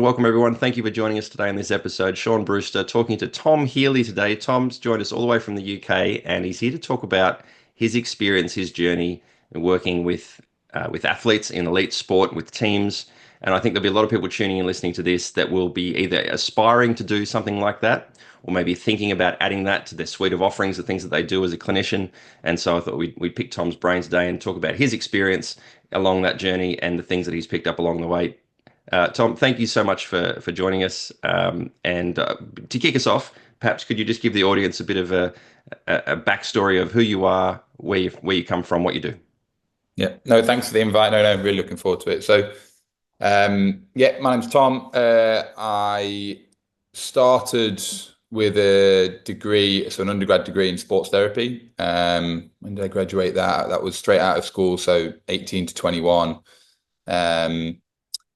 Welcome, everyone. Thank you for joining us today in this episode. Shaun Brewster talking to Tom Heeley today. Tom's joined us all the way from the UK, and he's here to talk about his experience, his journey in working with athletes in elite sport, with teams. And I think there'll be a lot of people tuning and listening to this that will be either aspiring to do something like that, or maybe thinking about adding that to their suite of offerings, the things that they do as a clinician. And so I thought we'd pick Tom's brains today and talk about his experience along that journey and the things that he's picked up along the way. Tom, thank you so much for joining us. And to kick us off, perhaps could you just give the audience a bit of a backstory of who you are, where you come from, what you do? Yeah, no, thanks for the invite. No, I'm really looking forward to it. So, yeah, my name's Tom. I started with a degree, so an undergrad degree in sports therapy. When did I graduate that? That was straight out of school, so 18 to 21.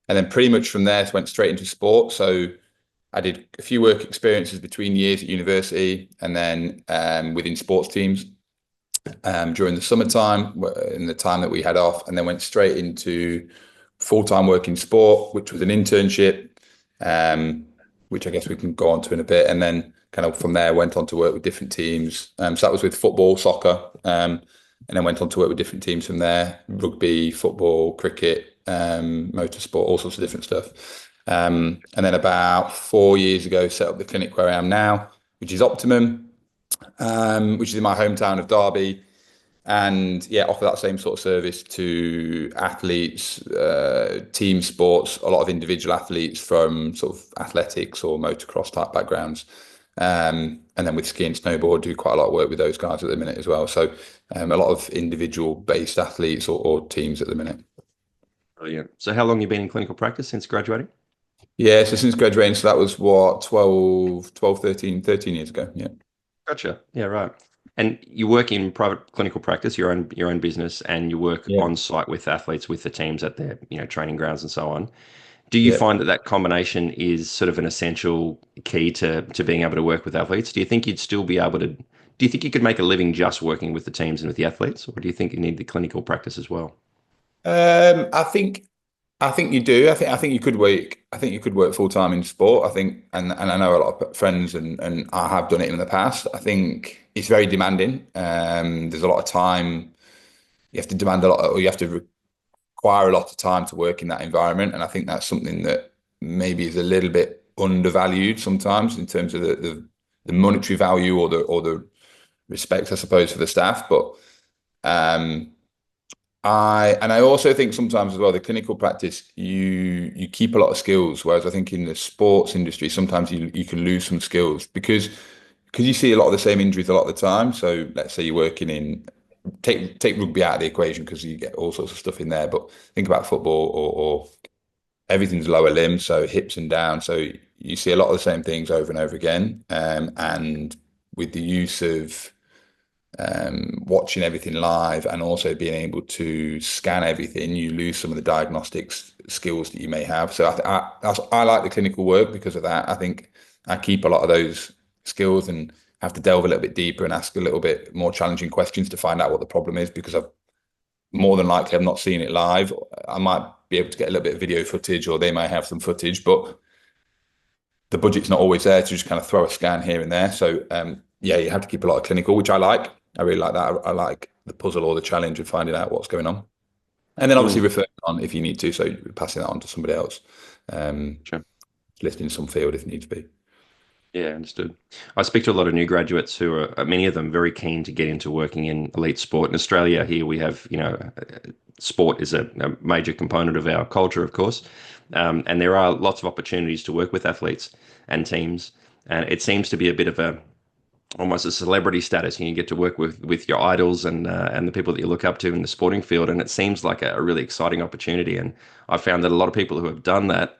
And then pretty much from there, went straight into sport. So I did a few work experiences between years at university and then within sports teams during the summertime, in the time that we had off, and then went straight into full-time work in sport, which was an internship, which I guess we can go on to in a bit. And then kind of from there went on to work with different teams. So that was with football, soccer, and then went on to work with different teams from there: rugby, football, cricket, motorsport, all sorts of different stuff. And then about 4 years ago, set up the clinic where I am now, which is Optimum, which is in my hometown of Derby. And yeah, offer that same sort of service to athletes, team sports, a lot of individual athletes from sort of athletics or motocross type backgrounds. And then with ski and snowboard, do quite a lot of work with those guys at the minute as well. So a lot of individual based athletes or teams at the minute. Brilliant. So how long have you been in clinical practice since graduating? Yeah, so since graduating, so that was what, 13 years ago. Yeah. Gotcha. Yeah, right. And you work in private clinical practice, your own business, and you work Yeah. on site with athletes, with the teams at their, training grounds and so on. Do you Yeah. find that combination is sort of an essential key to being able to work with athletes? Do you think you'd still be able to, do you think you could make a living just working with the teams and with the athletes, or do you think you need the clinical practice as well? I think you do. I think you could work. I think you could work full time in sport. I think, and I know a lot of friends, and I have done it in the past. I think it's very demanding. There's a lot of time. You have to demand a lot, or you have to require a lot of time to work in that environment. And I think that's something that maybe is a little bit undervalued sometimes in terms of the monetary value or the respect, I suppose, for the staff. But um, I also think sometimes as well, the clinical practice, you keep a lot of skills, whereas I think in the sports industry, sometimes you can lose some skills because you see a lot of the same injuries a lot of the time. So let's say you're working in take rugby out of the equation because you get all sorts of stuff in there, but think about football or everything's lower limb, so hips and down. So you see a lot of the same things over and over again. And with the use of watching everything live and also being able to scan everything, you lose some of the diagnostics skills that you may have. So I like the clinical work because of that. I think I keep a lot of those skills and have to delve a little bit deeper and ask a little bit more challenging questions to find out what the problem is because I've more than likely I've not seen it live. I might be able to get a little bit of video footage or they may have some footage, but the budget's not always there to just kind of throw a scan here and there. So yeah, you have to keep a lot of clinical, which I like. I really like that. I like the puzzle or the challenge of finding out what's going on. And then obviously Mm, referring on if you need to. So passing that on to somebody else, sure. listing some field if it needs to be. Yeah, understood. I speak to a lot of new graduates who are, many of them, very keen to get into working in elite sport. In Australia, here we have, sport is a major component of our culture, of course. And there are lots of opportunities to work with athletes and teams. And it seems to be a bit of a almost a celebrity status. You get to work with your idols and the people that you look up to in the sporting field. And it seems like a really exciting opportunity. And I found that a lot of people who have done that,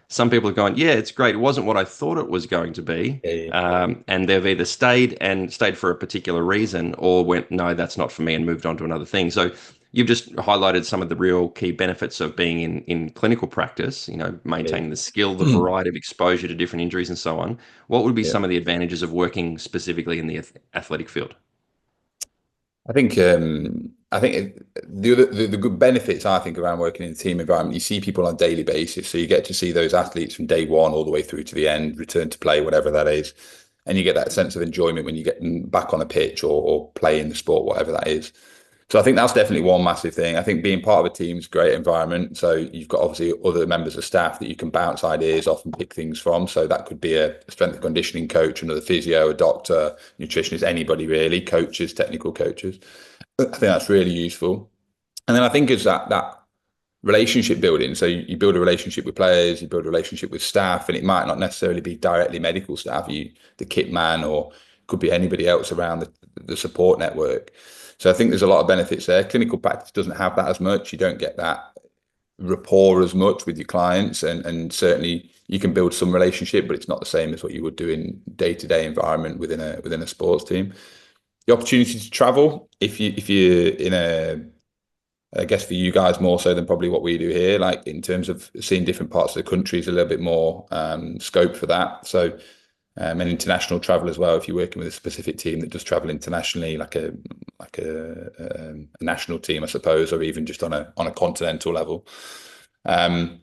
some people have gone, yeah, it's great. It wasn't what I thought it was going to be. Yeah, And they've either stayed for a particular reason or went, no, that's not for me and moved on to another thing. So you've just highlighted some of the real key benefits of being in clinical practice, yeah, maintaining the skill, the yeah. variety of exposure to different injuries and so on. What would be Yeah. some of the advantages of working specifically in the athletic field? I think I think the good benefits I think around working in a team environment, you see people on a daily basis, so you get to see those athletes from day one all the way through to the end, return to play, whatever that is, and you get that sense of enjoyment when you get back on a pitch or playing the sport, whatever that is. So I think that's definitely one massive thing. I think being part of a team's a great environment. So you've got obviously other members of staff that you can bounce ideas off and pick things from. So that could be a strength and conditioning coach, another physio, a doctor, nutritionist, anybody really, coaches, technical coaches. I think that's really useful. And then I think it's that relationship building. So you build a relationship with players, you build a relationship with staff, and it might not necessarily be directly medical staff, the kit man, or could be anybody else around the support network. So I think there's a lot of benefits there. Clinical practice doesn't have that as much. You don't get that rapport as much with your clients, and certainly you can build some relationship, but it's not the same as what you would do in day-to-day environment within a sports team. The opportunity to travel, if you're in a, I guess for you guys more so than probably what we do here, like in terms of seeing different parts of the country is a little bit more scope for that. So and international travel as well. If you're working with a specific team that does travel internationally, a national team, I suppose, or even just on a continental level. Um,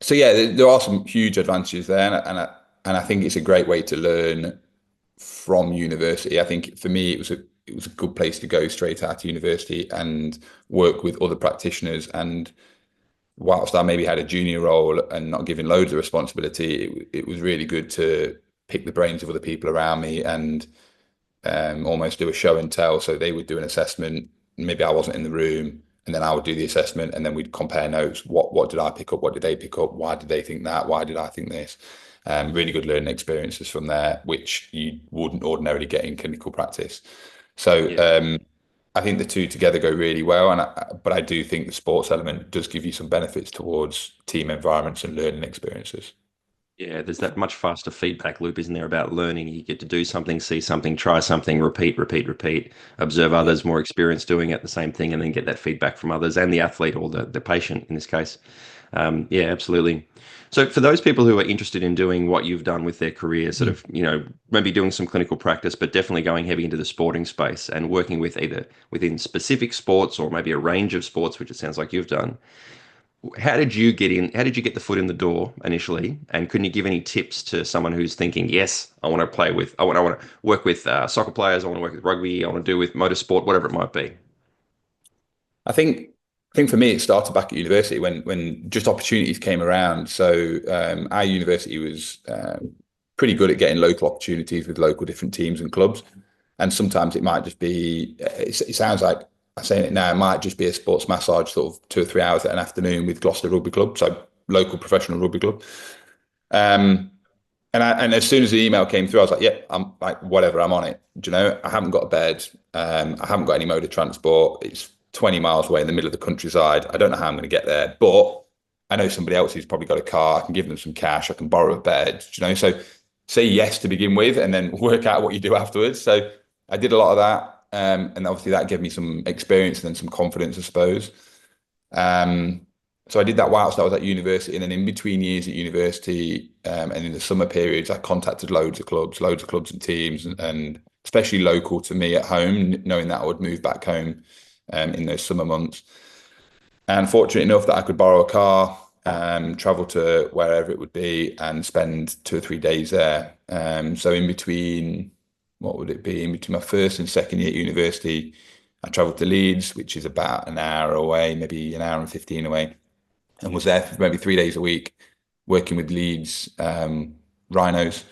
so yeah, there are some huge advantages there, and I think it's a great way to learn from university. I think for me, it was a good place to go straight out of university and work with other practitioners. And whilst I maybe had a junior role and not given loads of responsibility, it was really good to pick the brains of other people around me and almost do a show and tell. So they would do an assessment. Maybe I wasn't in the room, and then I would do the assessment, and then we'd compare notes. What did I pick up? What did they pick up? Why did they think that? Why did I think this? Really good learning experiences from there, which you wouldn't ordinarily get in clinical practice. So Yeah. I think the two together go really well, but I do think the sports element does give you some benefits towards team environments and learning experiences. Yeah, there's that much faster feedback loop, isn't there, about learning? You get to do something, see something, try something, repeat, repeat, repeat, observe Yeah. others more experienced doing it, the same thing, and then get that feedback from others and the athlete or the patient in this case. Yeah, absolutely. So for those people who are interested in doing what you've done with their career, sort of, maybe doing some clinical practice, but definitely going heavy into the sporting space and working with either within specific sports or maybe a range of sports, which it sounds like you've done. How did you get in? How did you get the foot in the door initially? And couldn't you give any tips to someone who's thinking, yes, I want to work with soccer players, I want to work with rugby, I want to do with motorsport, whatever it might be. I think I think for me it started back at university when just opportunities came around. So our university was pretty good at getting local opportunities with local different teams and clubs. And sometimes it might just be it sounds like I'm saying it now, it might just be a sports massage sort of 2 or 3 hours at an afternoon with Gloucester Rugby Club, so local professional rugby club. Um, and as soon as the email came through, I was like, yeah, I'm like, whatever, I'm on it. Do you know, I haven't got a bed. I haven't got any mode of transport. It's 20 miles away in the middle of the countryside. I don't know how I'm going to get there, but I know somebody else who's probably got a car. I can give them some cash. I can borrow a bed. Do you know, so say yes to begin with and then work out what you do afterwards. So I did a lot of that. And obviously that gave me some experience and then some confidence, I suppose. Um, so I did that whilst I was at university, and then in between years at university, and in the summer periods, I contacted loads of clubs and teams, and especially local to me at home, knowing that I would move back home in those summer months. And fortunate enough that I could borrow a car, travel to wherever it would be, and spend 2 or 3 days there. So in between, what would it be? In between my first and second year at university, I travelled to Leeds, which is about an hour away, maybe an hour and 15 away, and was there for maybe 3 days a week, working with Leeds rhinos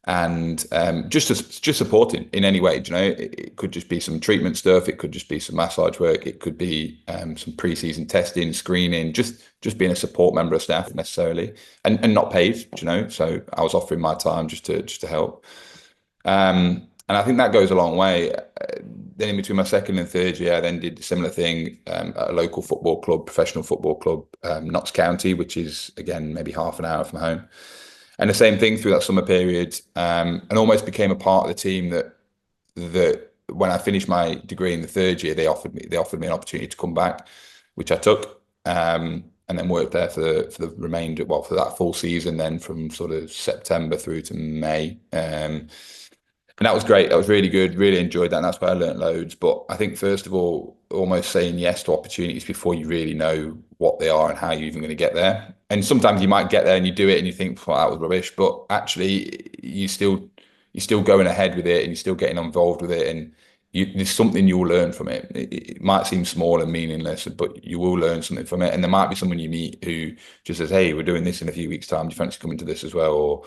and just supporting in any way. You know, it could just be some treatment stuff, it could just be some massage work, it could be some pre-season testing, screening, just being a support member of staff necessarily, and not paid. You know, so I was offering my time just to help. And I think that goes a long way. Then in between my second and third year, I then did a similar thing at a local football club, professional football club, Notts County, which is again maybe half an hour from home. And the same thing through that summer period, and almost became a part of the team that when I finished my degree in the third year, they offered me an opportunity to come back, which I took, and then worked there for the remainder, for that full season, then from sort of September through to May. And that was great. That was really good. Really enjoyed that. And that's where I learned loads. But I think, first of all, almost saying yes to opportunities before you really know what they are and how you're even going to get there. And sometimes you might get there and you do it and you think, well, that was rubbish. But actually, you're still going ahead with it and you're still getting involved with it. And there's something you'll learn from it. It might seem small and meaningless, but you will learn something from it. And there might be someone you meet who just says, "Hey, we're doing this in a few weeks' time. Do you fancy coming to this as well?" Or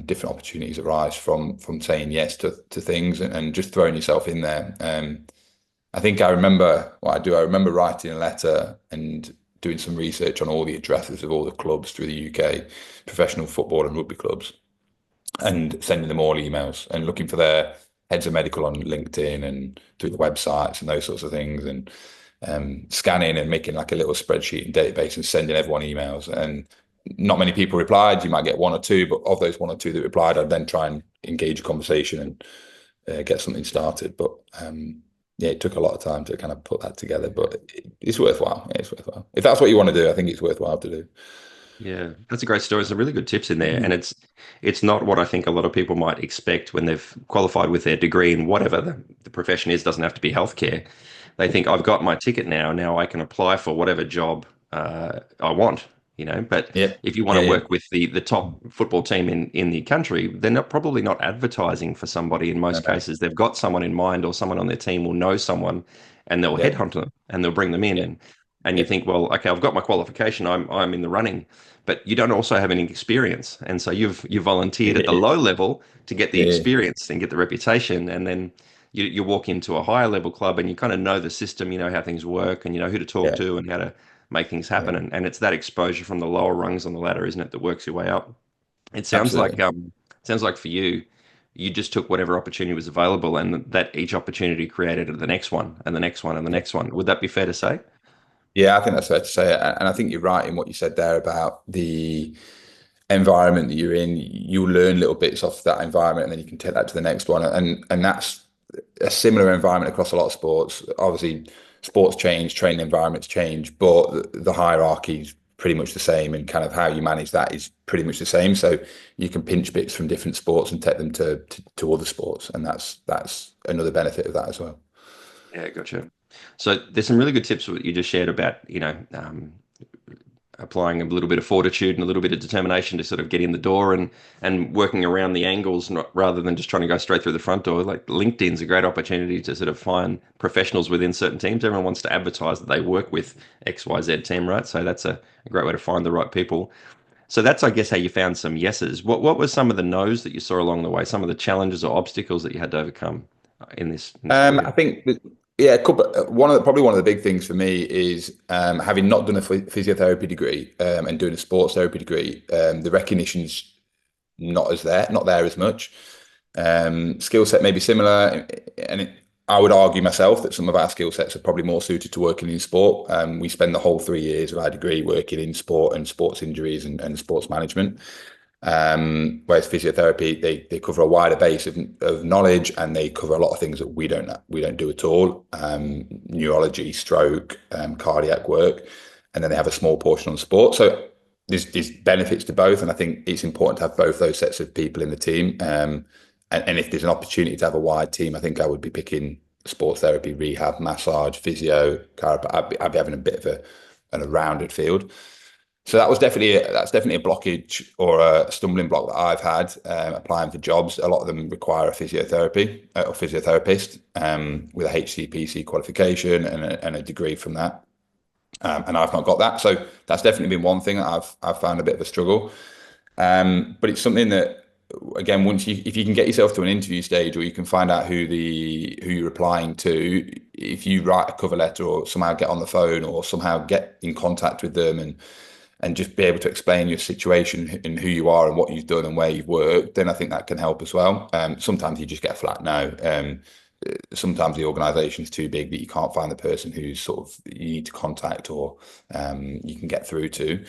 different opportunities arise from saying yes to things and just throwing yourself in there. I think I remember what I do. I remember writing a letter and doing some research on all the addresses of all the clubs through the UK, professional football and rugby clubs, and sending them all emails and looking for their heads of medical on LinkedIn and through the websites and those sorts of things, and scanning and making like a little spreadsheet and database and sending everyone emails. And not many people replied. You might get one or two, but of those one or two that replied, I'd then try and engage a conversation and get something started. But yeah, it took a lot of time to kind of put that together, but it's worthwhile. Yeah, it's worthwhile. If that's what you want to do, I think it's worthwhile to do. Yeah, that's a great story. Some really good tips in there, and Mm. it's not what I think a lot of people might expect when they've qualified with their degree in whatever the profession is. Doesn't have to be healthcare. They think I've got my ticket now. Now I can apply for whatever job I want. But Yeah, if you want yeah, to yeah, work with the top football team in the country, they're probably not advertising for somebody in no, most no, cases. They've got someone in mind, or someone on their team will know someone, and they'll yeah, headhunt them and they'll bring them in. yeah, And you yeah, think, well, okay, I've got my qualification. I'm in the running, but you don't also have any experience. And so you've volunteered at the yeah, low level to get the yeah, experience and get the reputation, and then you walk into a higher level club and you kind of know the system, you know how things work, and you know who to talk yeah, to and how to make things happen. yeah, And it's that exposure from the lower rungs on the ladder, isn't it, that works your way up. It absolutely. sounds like for you, you just took whatever opportunity was available, and that each opportunity created the next one and the next one and the Yeah. next one. Would that be fair to say? Yeah, I think that's fair to say. And I think you're right in what you said there about the environment that you're in. You learn little bits off that environment and then you can take that to the next one. And that's a similar environment across a lot of sports. Obviously, sports change, training environments change, but the hierarchy is pretty much the same and kind of how you manage that is pretty much the same. So you can pinch bits from different sports and take them to other sports. And that's another benefit of that as well. Yeah, gotcha. So there's some really good tips what you just shared about, applying a little bit of fortitude and a little bit of determination to sort of get in the door and working around the angles, not rather than just trying to go straight through the front door. Like LinkedIn's a great opportunity to sort of find professionals within certain teams. Everyone wants to advertise that they work with XYZ team, right? So that's a great way to find the right people. So that's, I guess, how you found some yeses. What were some of the no's that you saw along the way? Some of the challenges or obstacles that you had to overcome in this I career? think that, yeah, one of probably one of the big things for me is having not done a physiotherapy degree and doing a sports therapy degree. The recognition's not there as much. Skill set may be similar, and I would argue myself that some of our skill sets are probably more suited to working in sport. We spend the whole 3 years of our degree working in sport and sports injuries and sports management. Whereas physiotherapy, they cover a wider base of knowledge and they cover a lot of things that we don't do at all. Neurology, stroke, cardiac work, and then they have a small portion on sport. So there's benefits to both, and I think it's important to have both those sets of people in the team. And if there's an opportunity to have a wide team, I think I would be picking sports therapy, rehab, massage, physio, chiropractic. I'd be having a bit of a rounded field. So that's definitely a blockage or a stumbling block that I've had applying for jobs. A lot of them require a physiotherapy or physiotherapist with a HCPC qualification and a degree from that. And I've not got that. So that's definitely been one thing that I've found a bit of a struggle. But it's something that, again, if you can get yourself to an interview stage or you can find out who you're applying to, if you write a cover letter or somehow get on the phone or somehow get in contact with them and just be able to explain your situation and who you are and what you've done and where you've worked, then I think that can help as well. Sometimes you just get a flat no. Sometimes the organisation's too big that you can't find the person who's sort of you need to contact or you can get through to.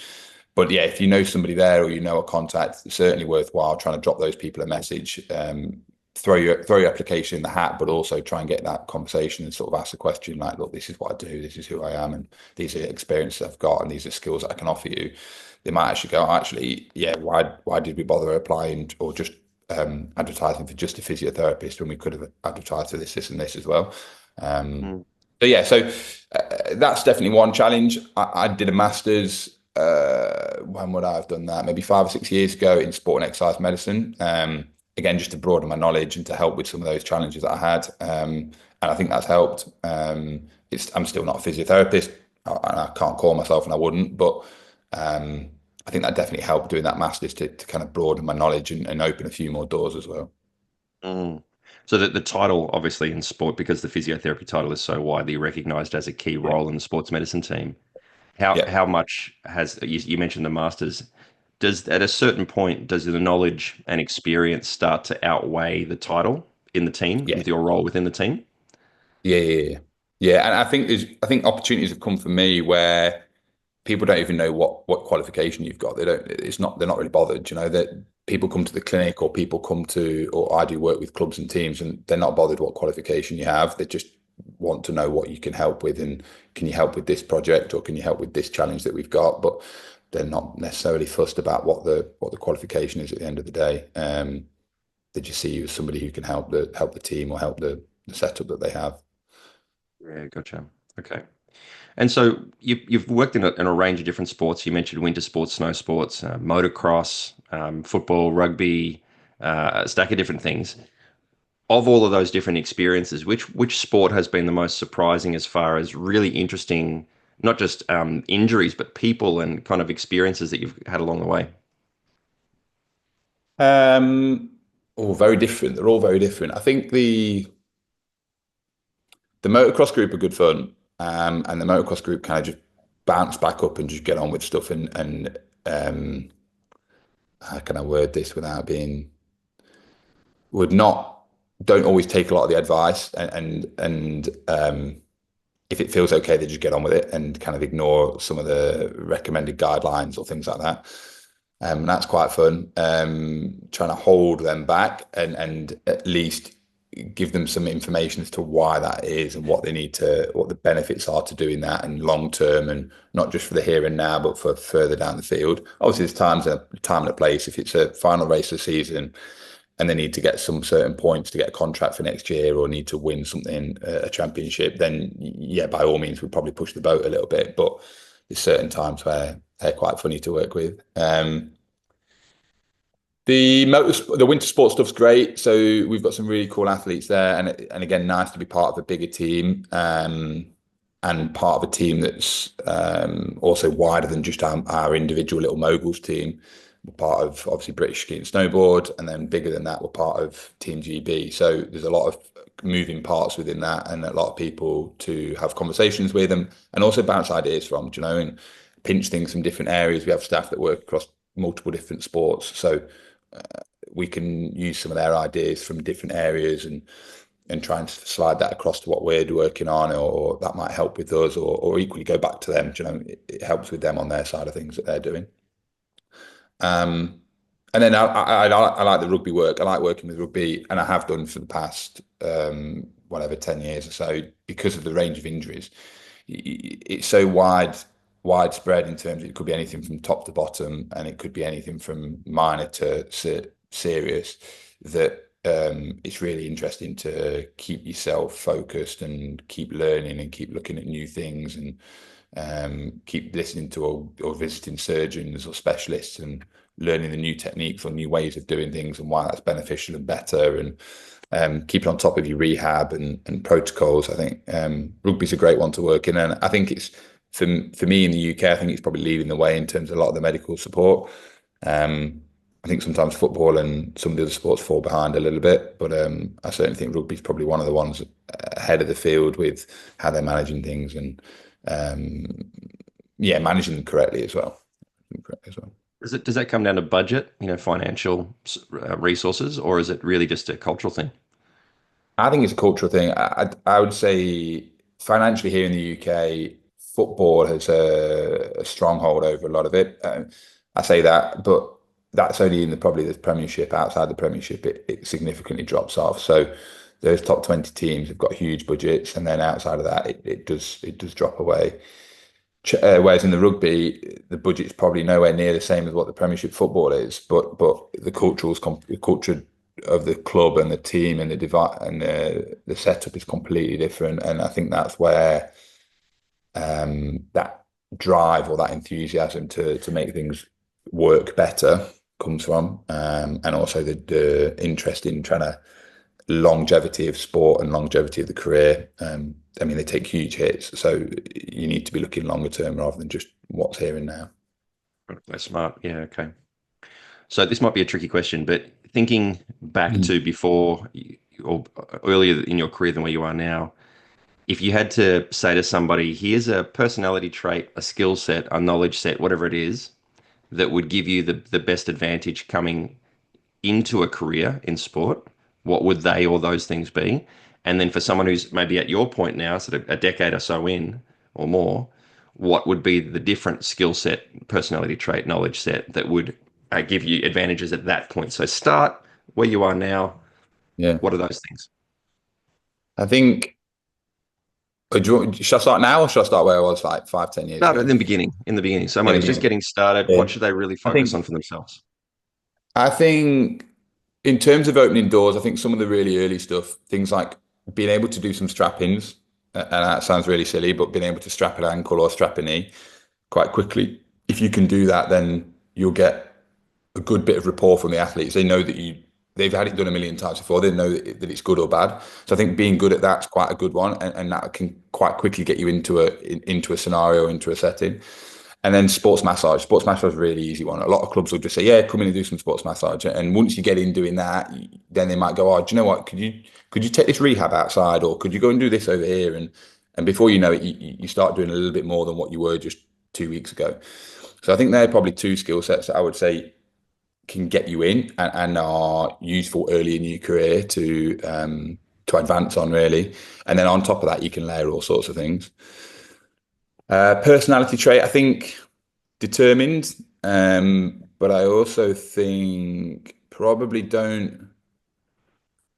But yeah, if you know somebody there or you know a contact, it's certainly worthwhile trying to drop those people a message. Throw your application in the hat, but also try and get that conversation and sort of ask a question like, look, this is what I do, this is who I am, and these are the experiences I've got, and these are skills that I can offer you. They might actually go, actually, yeah, why did we bother applying or just advertising for just a physiotherapist when we could have advertised for this, and this as well. Um, Mm. that's definitely one challenge. I did a master's. When would I have done that? Maybe 5 or 6 years ago in sport and exercise medicine. Again, just to broaden my knowledge and to help with some of those challenges that I had. And I think that's helped. I'm still not a physiotherapist, and I can't call myself, and I wouldn't. But um, I think that definitely helped doing that master's to kind of broaden my knowledge and open a few more doors as well. Mm. So the title, obviously in sport, because the physiotherapy title is so widely recognized as a key Yeah. role in the sports medicine team, how Yeah. how much has you mentioned the masters? Does at a certain point does the knowledge and experience start to outweigh the title in the team Yeah. with your role within the team? Yeah. Yeah. And I think opportunities have come for me where people don't even know what qualification you've got. They're not really bothered, that people come to the clinic, or people come to, or I do work with clubs and teams, and they're not bothered what qualification you have. They just want to know what you can help with, and can you help with this project, or can you help with this challenge that we've got? But they're not necessarily fussed about what the qualification is at the end of the day. They just see you as somebody who can help the team, or help the setup that they have. Yeah, gotcha. Okay. And so you've worked in a range of different sports. You mentioned winter sports, snow sports, motocross, football, rugby, a stack of different things. Of all of those different experiences, which sport has been the most surprising as far as really interesting, not just injuries, but people and kind of experiences that you've had along the way? Um, all very different. They're all very different. I think the motocross group are good fun, and the motocross group kind of just bounce back up and just get on with stuff. And how can I word this without being would not don't always take a lot of the advice, and if it feels okay, they just get on with it and kind of ignore some of the recommended guidelines or things like that. And that's quite fun. Trying to hold them back and at least give them some information as to why that is, and what the benefits are to doing that, and long term, and not just for the here and now, but for further down the field. Obviously, there's time and a place. If it's a final race of the season and they need to get some certain points to get a contract for next year, or need to win something, a championship, then yeah, by all means, we'd probably push the boat a little bit. But there's certain times where they're quite funny to work with. The winter sports stuff's great. So we've got some really cool athletes there, and again, nice to be part of a bigger team, and part of a team that's also wider than just our individual little moguls team. We're part of obviously British Ski and Snowboard, and then bigger than that, we're part of Team GB. So there's a lot of moving parts within that, and a lot of people to have conversations with them, and also bounce ideas from, and pinch things from different areas. We have staff that work across multiple different sports, so we can use some of their ideas from different areas, and try and slide that across to what we're working on, or that might help with us, or equally go back to them. It helps with them on their side of things that they're doing. Um, and then I like the rugby work. I like working with rugby, and I have done for the past whatever 10 years or so, because of the range of injuries. It's so widespread in terms of, it could be anything from top to bottom, and it could be anything from minor to serious, that it's really interesting to keep yourself focused, and keep learning, and keep looking at new things, and keep listening to, or visiting surgeons or specialists, and learning the new techniques or new ways of doing things, and why that's beneficial and better, and keeping on top of your rehab and protocols. I think rugby's a great one to work in, and I think it's for me in the UK. I think it's probably leading the way in terms of a lot of the medical support. I think sometimes football and some of the other sports fall behind a little bit, but I certainly think rugby's probably one of the ones ahead of the field with how they're managing things, and um, yeah, managing them correctly as well. Does that come down to budget, financial resources, or is it really just a cultural thing? I think it's a cultural thing. I would say financially here in the UK, football has a stronghold over a lot of it. I say that, but that's only in probably the Premiership. Outside the Premiership, it significantly drops off. So those top 20 teams have got huge budgets, and then outside of that, it does drop away. Whereas in the rugby, the budget's probably nowhere near the same as what the Premiership football is, but the culture of the club and the team and the setup is completely different. And I think that's where that drive or that enthusiasm to make things work better comes from, and also the interest in trying to longevity of sport and longevity of the career. I mean, they take huge hits, so you need to be looking longer term rather than just what's here and now. That's smart. Yeah. Okay. So this might be a tricky question, but thinking back Mm. to before or earlier in your career than where you are now, if you had to say to somebody, here's a personality trait, a skill set, a knowledge set, whatever it is, that would give you the best advantage coming into a career in sport, what would they or those things be? And then for someone who's maybe at your point now, sort of a decade or so in or more, what would be the different skill set, personality trait, knowledge set that would give you advantages at that point? So start where you are now. Yeah, What are those things? I think. Should I start now or should I start where I was like 5, 10 years Start ago? in the beginning. In the beginning, someone In the who's just beginning. getting started. Yeah. What should they really I focus on think for themselves? I think in terms of opening doors, I think some of the really early stuff, things like being able to do some strap-ins, and that sounds really silly, but being able to strap an ankle or strap a knee quite quickly. If you can do that, then you'll get a good bit of rapport from the athletes. They know that they've had it done a million times before. They know that it's good or bad. So I think being good at that's quite a good one, and that can quite quickly get you into a scenario, into a setting. And then sports massage. Sports massage is a really easy one. A lot of clubs will just say, "Yeah, come in and do some sports massage." And once you get in doing that, then they might go, "Oh, do you know what? Could you take this rehab outside, or could you go and do this over here?" And before you know it, you start doing a little bit more than what you were just 2 weeks ago. So I think they're probably two skill sets that I would say can get you in and are useful early in your career to advance on really. And then on top of that, you can layer all sorts of things. Personality trait, I think determined, but I also think probably don't.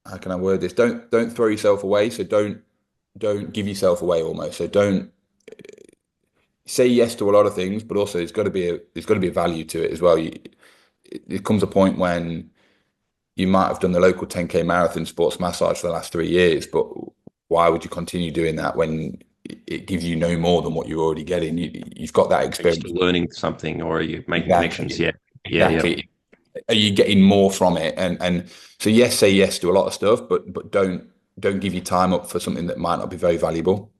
How can I word this? Don't throw yourself away. So don't give yourself away almost. So don't say yes to a lot of things, but also there's got to be a value to it as well. It comes a point when you might have done the local 10K marathon sports massage for the last 3 years, but why would you continue doing that when it gives you no more than what you're already getting? You've got that Are you experience. still learning something or are you making connections? Exactly. Yeah. Yeah. Yeah. Exactly. Are you getting more from it? And so yes, say yes to a lot of stuff, but don't give your time up for something that might not be very valuable.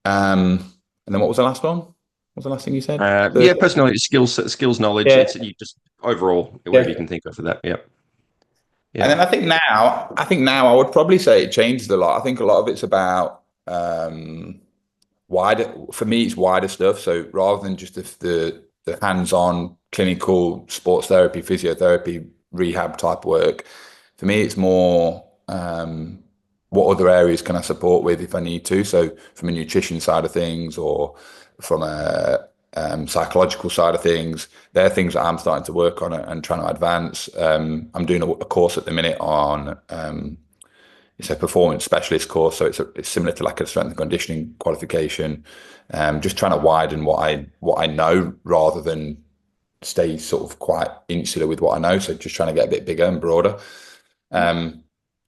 And then what was the last one? What was the last thing you said? Yeah, Third. personality, skills, knowledge. Yeah, It's you just overall, whatever you yeah. can think of for that. Yeah. And Yeah. then I think now I would probably say it changes a lot. I think a lot of it's about wider. For me, it's wider stuff. So rather than just the hands-on clinical sports therapy, physiotherapy, rehab type work, for me, it's more what other areas can I support with if I need to. So from a nutrition side of things, or from a psychological side of things, they're things that I'm starting to work on and trying to advance. I'm doing a course at the minute on it's a performance specialist course, so it's similar to like a strength and conditioning qualification. Just trying to widen what I know rather than stay sort of quite insular with what I know. So just trying to get a bit bigger and broader.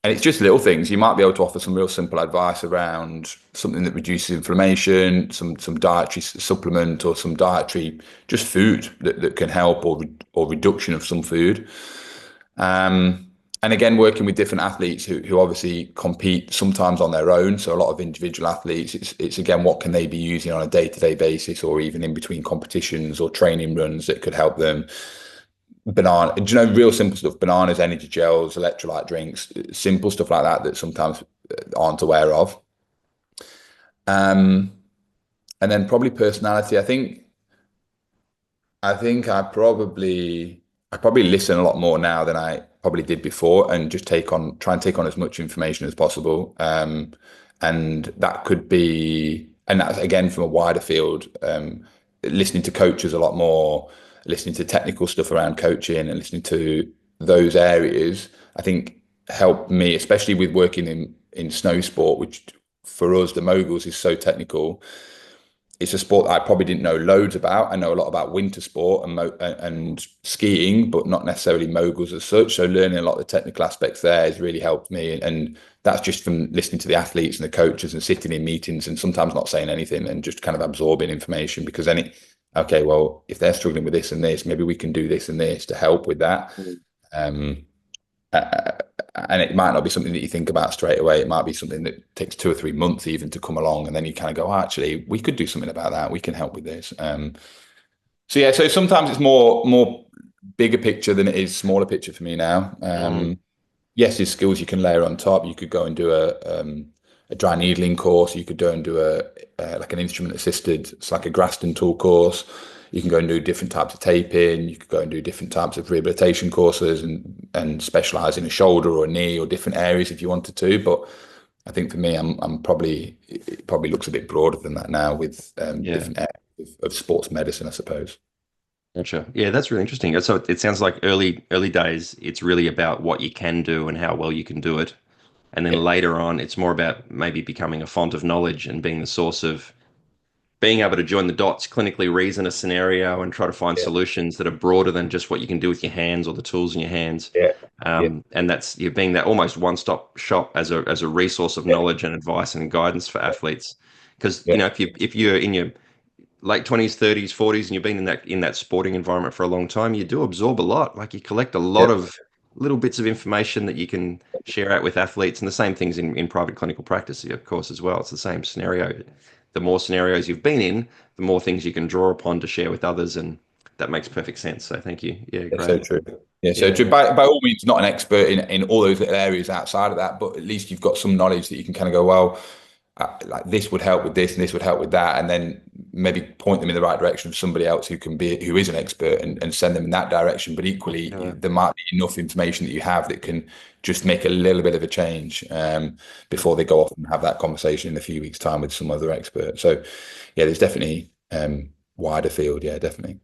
And it's just little things. You might be able to offer some real simple advice around something that reduces inflammation, some dietary supplement or some dietary just food that can help, or reduction of some food. And again, working with different athletes who obviously compete sometimes on their own. So a lot of individual athletes, it's again, what can they be using on a day-to-day basis or even in between competitions or training runs that could help them. Do you know, real simple stuff, bananas, energy gels, electrolyte drinks, simple stuff like that that sometimes aren't aware of. Um, and then probably personality. I think I probably listen a lot more now than I probably did before, and just try and take on as much information as possible. And that could be, and that's again from a wider field, listening to coaches a lot more, listening to technical stuff around coaching and listening to those areas, I think helped me, especially with working in snow sport, which for us, the moguls is so technical. it's a sport that I probably didn't know loads about. I know a lot about winter sport and skiing, but not necessarily moguls as such. So learning a lot of the technical aspects there has really helped me. And that's just from listening to the athletes and the coaches and sitting in meetings and sometimes not saying anything and just kind of absorbing information because then okay, well, if they're struggling with this and this, maybe we can do this and this to help with that. Um, uh, and it might not be something that you think about straight away. It might be something that takes 2 or 3 months even to come along, and then you kind of go, oh, actually, we could do something about that. We can help with this. So yeah, so sometimes it's more bigger picture than it is smaller picture for me now. Mm, Yes, there's skills you can layer on top. You could go and do a dry needling course. You could go and do like an instrument assisted, it's like a Graston tool course. You can go and do different types of taping. You could go and do different types of rehabilitation courses and specialize in a shoulder or a knee or different areas if you wanted to. But I think for me, I'm probably it probably looks a bit broader than that now with yeah. different areas of sports medicine, I suppose. Gotcha. Yeah, that's really interesting. So it sounds like early days, it's really about what you can do and how well you can do it. And then Yeah, later on, it's more about maybe becoming a font of knowledge and being the source of being able to join the dots, clinically reason a scenario and try to find yeah, solutions that are broader than just what you can do with your hands or the tools in your hands. yeah, yeah, And that's you're being that almost one-stop shop as a resource of yeah, knowledge and advice and guidance for athletes. Because yeah, if you're in your late 20s, 30s, 40s, and you've been in that sporting environment for a long time, you do absorb a lot. Like you collect a yeah, lot of little bits of information that you can share out with athletes, and the same things in private clinical practice, of course, as well. It's the same scenario. The more scenarios you've been in, the more things you can draw upon to share with others, and that makes perfect sense. So thank you. Yeah, yeah, so great. true. Yeah, so Yeah, true. yeah, By all means, not an expert in all those little areas outside of that, but at least you've got some knowledge that you can kind of go, well, like this would help with this and this would help with that, and then maybe point them in the right direction of somebody else who is an expert and send them in that direction. But equally, yeah, there might be enough information that you have that can just make a little bit of a change before they go off and have that conversation in a few weeks' time with some other expert. So yeah, there's definitely wider field. Yeah, definitely.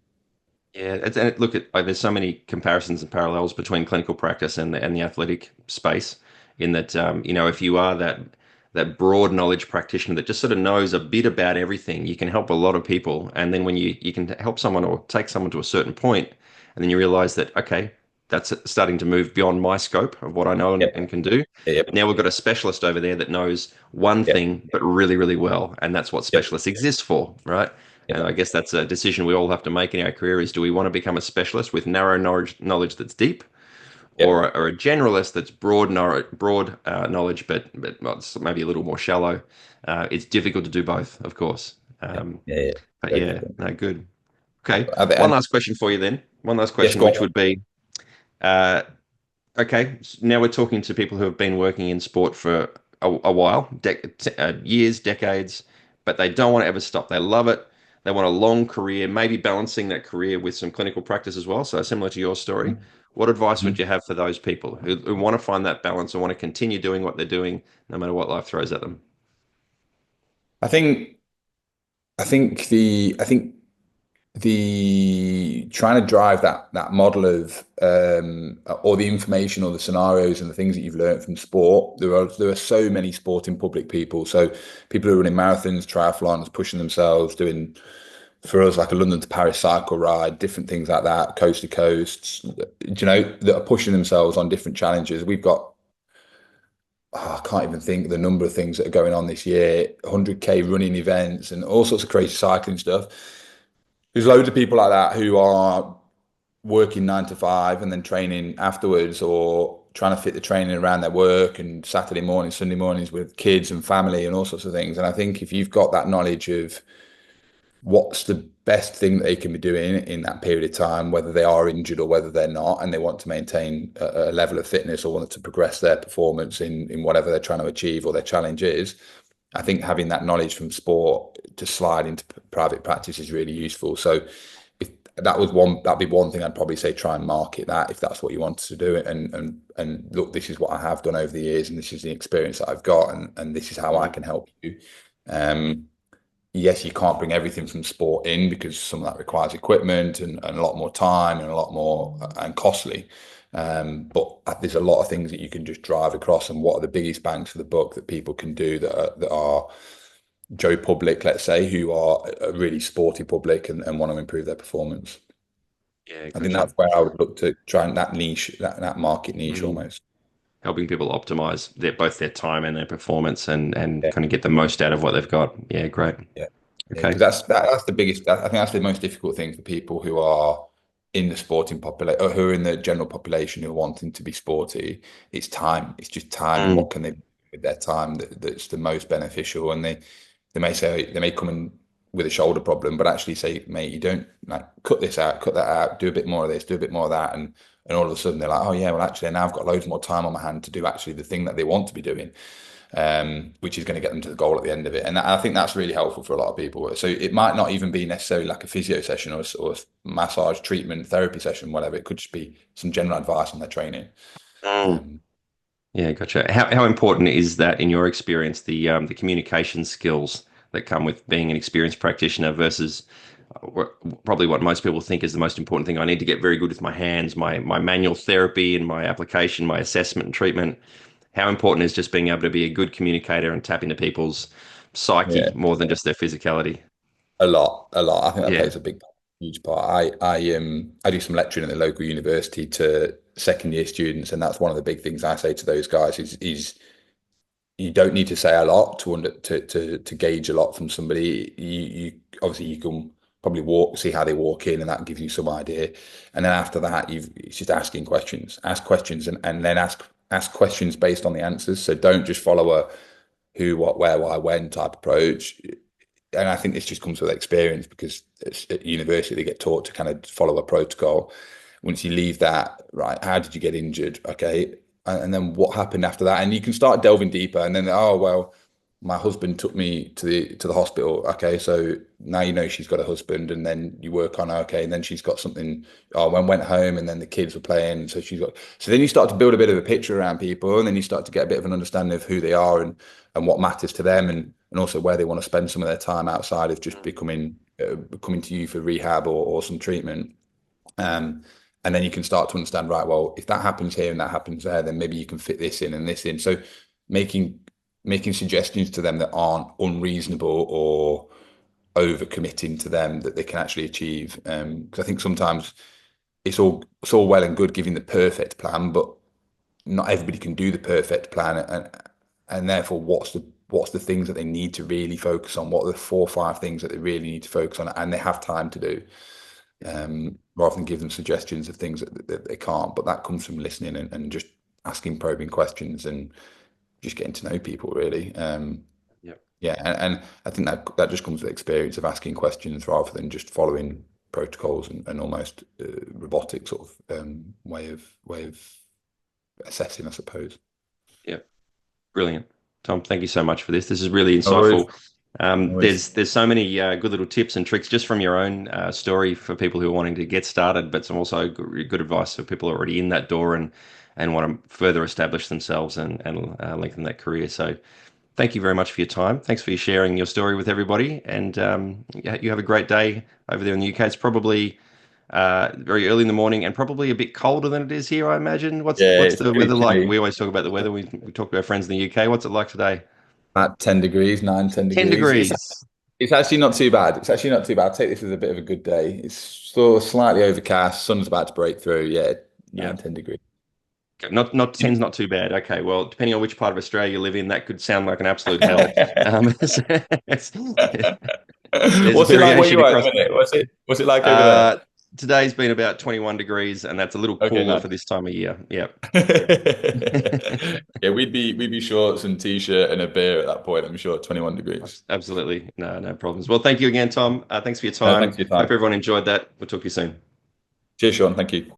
yeah. Look at like, there's so many comparisons and parallels between clinical practice and the athletic space. In that, if you are that broad knowledge practitioner that just sort of knows a bit about everything, you can help a lot of people. And then when you can help someone or take someone to a certain point, and then you realize that okay, that's starting to move beyond my scope of what I know Yeah, and can do. yeah, Now we've got a specialist over there that knows one yeah, thing, but really, really well, and that's what yeah, specialists exist for, right? yeah, And I guess that's a decision we all have to make in our career: is do we want to become a specialist with narrow knowledge that's deep, yeah, or a generalist that's broad knowledge, but well, it's maybe a little more shallow. It's difficult to do both, of course. yeah, Um, yeah, yeah. but Very yeah, different. no, good. Okay, one And last question for you then. One last yes, question, go which on. would be, uh, okay, now we're talking to people who have been working in sport for a while, years, decades, but they don't want to ever stop. They love it. They want a long career, maybe balancing that career with some clinical practice as well. So similar to your story, what advice would Mhm. you have for those people who want to find that balance and want to continue doing what they're doing no matter what life throws at them? I think I think the trying to drive that model of or the information or the scenarios and the things that you've learned from sport. There are so many sporting public people. So people who are running marathons, triathlons, pushing themselves, doing for us like a London to Paris cycle ride, different things like that, coast to coast. That are pushing themselves on different challenges. We've got I can't even think the number of things that are going on this year, 100K running events and all sorts of crazy cycling stuff. There's loads of people like that who are working 9 to 5 and then training afterwards or trying to fit the training around their work and Saturday mornings, Sunday mornings with kids and family and all sorts of things. And I think if you've got that knowledge of what's the best thing that they can be doing in that period of time, whether they are injured or whether they're not, and they want to maintain a level of fitness or want to progress their performance in whatever they're trying to achieve or their challenge is, I think having that knowledge from sport to slide into private practice is really useful. So if that'd be one thing I'd probably say try and market that if that's what you wanted to do. And look, this is what I have done over the years, and this is the experience that I've got, and this is how I Mm, can help you. Um, yes, you can't bring everything from sport in because some of that requires equipment and a lot more time and a lot more and costly. But there's a lot of things that you can just drive across, and what are the biggest bangs for the buck that people can do that are Joe Public, let's say, who are a really sporty public and want to improve their performance. Yeah, I think gotcha. that's where I would look to try and that niche, that market niche Mm. almost. Helping people optimize both their time and their performance and Yeah. kind of get the most out of what they've got. Yeah, great. Yeah. Yeah, Okay. because that's the biggest. I think that's the most difficult thing for people who are in the sporting population or who are in the general population who are wanting to be sporty. It's time. It's just time, and Mm. what can they do with their time that's the most beneficial. And they may say they may come in with a shoulder problem, but actually say, mate, you don't like cut this out, cut that out, do a bit more of this, do a bit more of that, and all of a sudden they're like, oh yeah, well actually now I've got loads more time on my hand to do actually the thing that they want to be doing, which is going to get them to the goal at the end of it. And I think that's really helpful for a lot of people. So it might not even be necessarily like a physio session or a massage treatment therapy session, whatever. It could just be some general advice on their training. Mm. Um, Yeah, gotcha. How important is that in your experience, the communication skills that come with being an experienced practitioner versus probably what most people think is the most important thing? I need to get very good with my hands, my manual therapy and my application, my assessment and treatment. How important is just being able to be a good communicator and tap into people's psyche yeah, more than just their physicality? a lot, a lot. I think that Yeah. plays a big, huge part. I do some lecturing at the local university to second year students, and that's one of the big things I say to those guys is you don't need to say a lot to gauge a lot from somebody. You obviously you can probably see how they walk in, and that gives you some idea. And then after that, it's just asking questions, ask questions, and then ask questions based on the answers. So don't just follow a who, what, where, why, when type approach. And I think this just comes with experience because it's, at university they get taught to kind of follow a protocol. Once you leave that, right, how did you get injured? Okay. And then what happened after that? And you can start delving deeper and then, oh, well, my husband took me to the hospital. Okay, so now you know she's got a husband, and then you work on okay, and then she's got something. Oh, when went home, and then the kids were playing, so she's got. So then you start to build a bit of a picture around people, and then you start to get a bit of an understanding of who they are and what matters to them, and also where they want to spend some of their time outside of just coming to you for rehab or some treatment. Um, and then you can start to understand, right, well, if that happens here and that happens there, then maybe you can fit this in and this in. So making making suggestions to them that aren't unreasonable or over committing to them that they can actually achieve. Because I think sometimes it's all well and good giving the perfect plan, but not everybody can do the perfect plan, and therefore what's the things that they need to really focus on? What are the 4 or 5 things that they really need to focus on, and they have time to do, rather than give them suggestions of things that they can't. But that comes from listening and just asking probing questions and just getting to know people really. Yep. Yeah, and I think that just comes with experience of asking questions rather than just following protocols and almost robotic sort of way of assessing, I suppose. Yep. Brilliant. Tom, thank you so much for this. This is really No worries. insightful. No worries. There's so many good little tips and tricks just from your own story for people who are wanting to get started, but some also good advice for people already in that door and want to further establish themselves and lengthen that career. So thank you very much for your time. Thanks for sharing your story with everybody, and you have a great day over there in the UK. It's probably very early in the morning and probably a bit colder than it is here, I imagine. Yeah, What's it's the pretty weather like? chilly. We always talk about the weather. We talk to our friends in the UK. What's it like today? At 10 degrees, 9, 10 10 degrees. degrees. It's actually not too bad. It's actually not too bad. I take this as a bit of a good day. It's still slightly overcast. Sun's about to break through. Yeah, Yeah. 9, 10 degrees. Not 10's not too bad. Okay, well, depending on which part of Australia you live in, that could sound like an absolute hell. There's What's it like where variation you are at across. the minute? What's it like over there? Uh, Today's been about 21 degrees, and that's a little Okay, cooler for nice. this time of year. Yeah. Yeah, we'd be shorts and t-shirt and a beer at that point, I'm sure, 21 degrees. Absolutely. No problems. Well, thank you again, Tom. Thanks for your No, time. thanks for your Hope time. everyone enjoyed that. We'll talk to you soon. Cheers, Sean. Thank you.